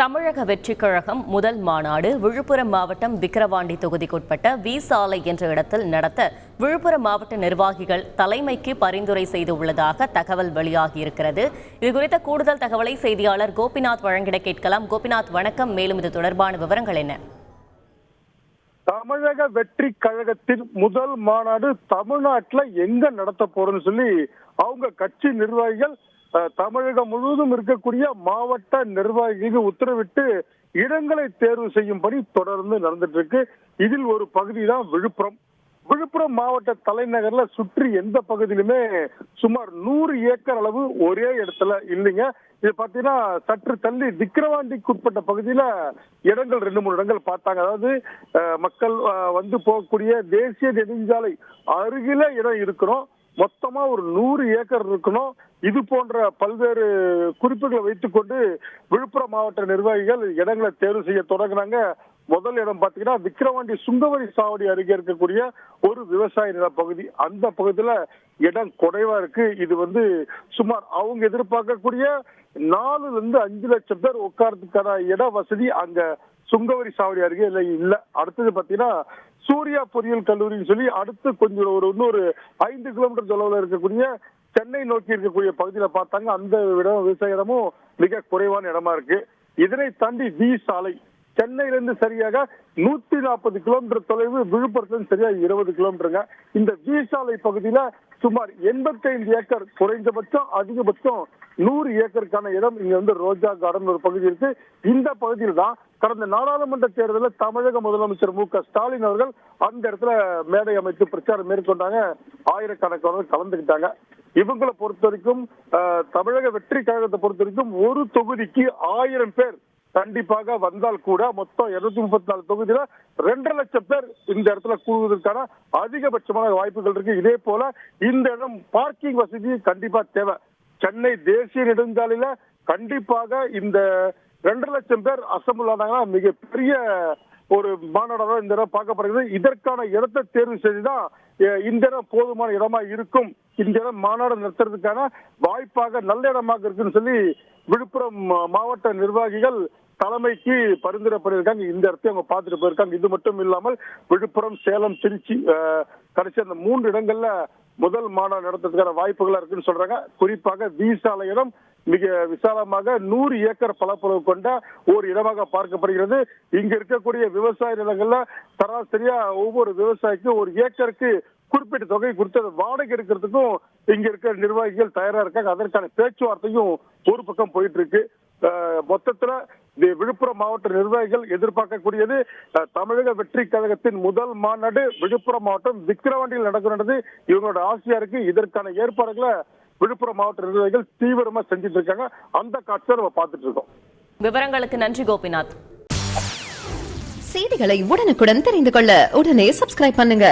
தமிழக வெற்றிக் கழகம் முதல் மாநாடு விழுப்புரம் மாவட்டம் விக்கிரவாண்டி தொகுதிக்குட்பட்ட வி சாலை என்ற இடத்தில் நடத்த விழுப்புரம் மாவட்ட நிர்வாகிகள் தலைமைக்கு பரிந்துரை செய்துள்ளதாக தகவல் வெளியாகியிருக்கிறது. இதுகுறித்த கூடுதல் தகவலை செய்தியாளர் கோபிநாத் வழங்கிட கேட்கலாம். கோபிநாத், வணக்கம். மேலும் இது தொடர்பான விவரங்கள் என்ன? தமிழக வெற்றி கழகத்தின் முதல் மாநாடு தமிழ்நாட்டில் எங்க நடத்த போறோம்னு சொல்லி அவங்க கட்சி நிர்வாகிகள் தமிழகம் முழுவதும் இருக்கக்கூடிய மாவட்ட நிர்வாகிகளுக்கு உத்தரவிட்டு இடங்களை தேர்வு செய்யும்படி தொடர்ந்து நடந்துட்டு இருக்கு. இதில் ஒரு பகுதி தான் விழுப்புரம் மாவட்ட தலைநகர்ல சுற்றி எந்த பகுதியிலுமே சுமார் 100 ஏக்கர் அளவு ஒரே இடத்துல இல்லைங்க. இது பாத்தீங்கன்னா சற்று தள்ளி விக்கிரவாண்டிக்குட்பட்ட பகுதியில இடங்கள் 2-3 இடங்கள் பார்த்தாங்க. அதாவது மக்கள் வந்து போகக்கூடிய தேசிய நெடுஞ்சாலை அருகில இடம் இருக்கணும். மொத்தமா ஒரு 100 ஏக்கர் இருக்கணும். இது போன்ற பல்வேறு குறிப்புகளை வைத்துக்கொண்டு விழுப்புரம் மாவட்ட நிர்வாகிகள் இடங்களை தேர்வு செய்ய தொடங்கினாங்க. முதல் இடம் பாத்தீங்கன்னா விக்கிரவாண்டி சுங்கவரி சாவடி அருகே இருக்கக்கூடிய ஒரு விவசாய நில பகுதி. அந்த பகுதியில இடம் குறைவா இருக்கு. இது சுமார் அவங்க எதிர்பார்க்கக்கூடிய 4-5 லட்சம் பேர் உட்கார்றதுக்கான இட வசதி அங்க சுங்கவரி சாவடி அருகே இல்ல. அடுத்தது பாத்தீங்கன்னா சூர்யா பொறியியல் கல்லூரின்னு சொல்லி அடுத்து கொஞ்சம் இன்னொரு 5 கிலோமீட்டர் தொலைவில் இருக்கக்கூடிய சென்னை நோக்கி இருக்கக்கூடிய பகுதியில பார்த்தாங்க. அந்த விவசாய இடமும் மிக குறைவான இடமா இருக்கு. இதனை தாண்டி வி சாலை சென்னையிலிருந்து சரியாக 140 கிலோமீட்டர் தொலைவு, விழுப்புரத்துல சரியாக 20 கிலோமீட்டருங்க. இந்த வி சாலை பகுதியில சுமார் 85 ஏக்கர் குறைந்தபட்சம், அதிகபட்சம் 100 ஏக்கருக்கான இடம் இங்க ரோஜா கார்டன் ஒரு பகுதி இருக்கு. இந்த பகுதியில் தான் கடந்த நாடாளுமன்ற தேர்தலில் தமிழக முதலமைச்சர் மு.க.ஸ்டாலின் அவர்கள் அந்த இடத்துல மேடை அமைத்து பிரச்சாரம் மேற்கொண்டாங்க. ஆயிரக்கணக்கானவர்கள் கலந்துக்கிட்டாங்க. இவங்களை பொறுத்த வரைக்கும் தமிழக வெற்றி கழகத்தை பொறுத்த வரைக்கும் ஒரு தொகுதிக்கு 1000 பேர் கண்டிப்பாக வந்தால் கூட மொத்தம் 234 தொகுதியில 2.5 லட்சம் பேர் இந்த இடத்துல கூடுவதற்கான அதிகபட்சமான வாய்ப்புகள் இருக்கு. இதே போல இந்த இடம் பார்க்கிங் வசதி கண்டிப்பா தேவை. சென்னை தேசிய நெடுஞ்சாலையில கண்டிப்பாக இந்த 2.5 லட்சம் பேர் அசம்பிள் ஆனாங்கன்னா மிகப்பெரிய ஒரு மாநாடாக இந்த இடம் பார்க்கப்படுகிறது. இதற்கான இடத்தை தேர்வு செய்துதான் இந்த இடம் போதுமான இடமா இருக்கும். இந்த இடம் மாநாடு நடத்துறதுக்கான வாய்ப்பாக நல்ல இடமாக இருக்குன்னு சொல்லி விழுப்புரம் மாவட்ட நிர்வாகிகள் தலைமைக்கு பரிந்துரை பண்ணியிருக்காங்க. இந்த இடத்தையும் அவங்க பார்த்துட்டு போயிருக்காங்க. இது மட்டும் இல்லாமல் விழுப்புரம், சேலம், திருச்சி கடைசி அந்த 3 இடங்கள்ல முதல் மாநாடு நடத்துறதுக்கான வாய்ப்புகளா இருக்குன்னு சொல்றாங்க. குறிப்பாக வி சாலை இடம் மிக விசாலமாக 100 ஏக்கர் பரப்பளவு கொண்ட ஒரு இடமாக பார்க்கப்படுகிறது. இங்க இருக்கக்கூடிய விவசாய நிலங்கள்ல சராசரியா ஒவ்வொரு விவசாயிக்கும் ஒரு ஏக்கருக்கு குறிப்பிட்ட தொகை கொடுத்து வாடகை எடுக்கிறதுக்கும் இங்க இருக்கிற நிர்வாகிகள் தயாரா இருக்காங்க. அதற்கான பேச்சுவார்த்தையும் ஒரு பக்கம் போயிட்டு இருக்கு. மொத்தத்துல விழுப்புரம் மாவட்ட நிர்வாகிகள் எதிர்பார்க்கக்கூடியது தமிழக வெற்றி கழகத்தின் முதல் மாநாடு விழுப்புரம் மாவட்டம் விக்கிரவாண்டியில் நடக்கிறது. இவங்களோட ஆசையா இருக்கு. இதற்கான ஏற்பாடுகளை விழுப்புரம் மாவட்ட நிர்வாகிகள் தீவிரமா செஞ்சுட்டு இருக்காங்க. அந்த காட்சியை நம்ம பார்த்துட்டு இருக்கோம். விவரங்களுக்கு நன்றி கோபிநாத். செய்திகளை உடனுக்குடன் தெரிந்து கொள்ள உடனே சப்ஸ்கிரைப் பண்ணுங்க.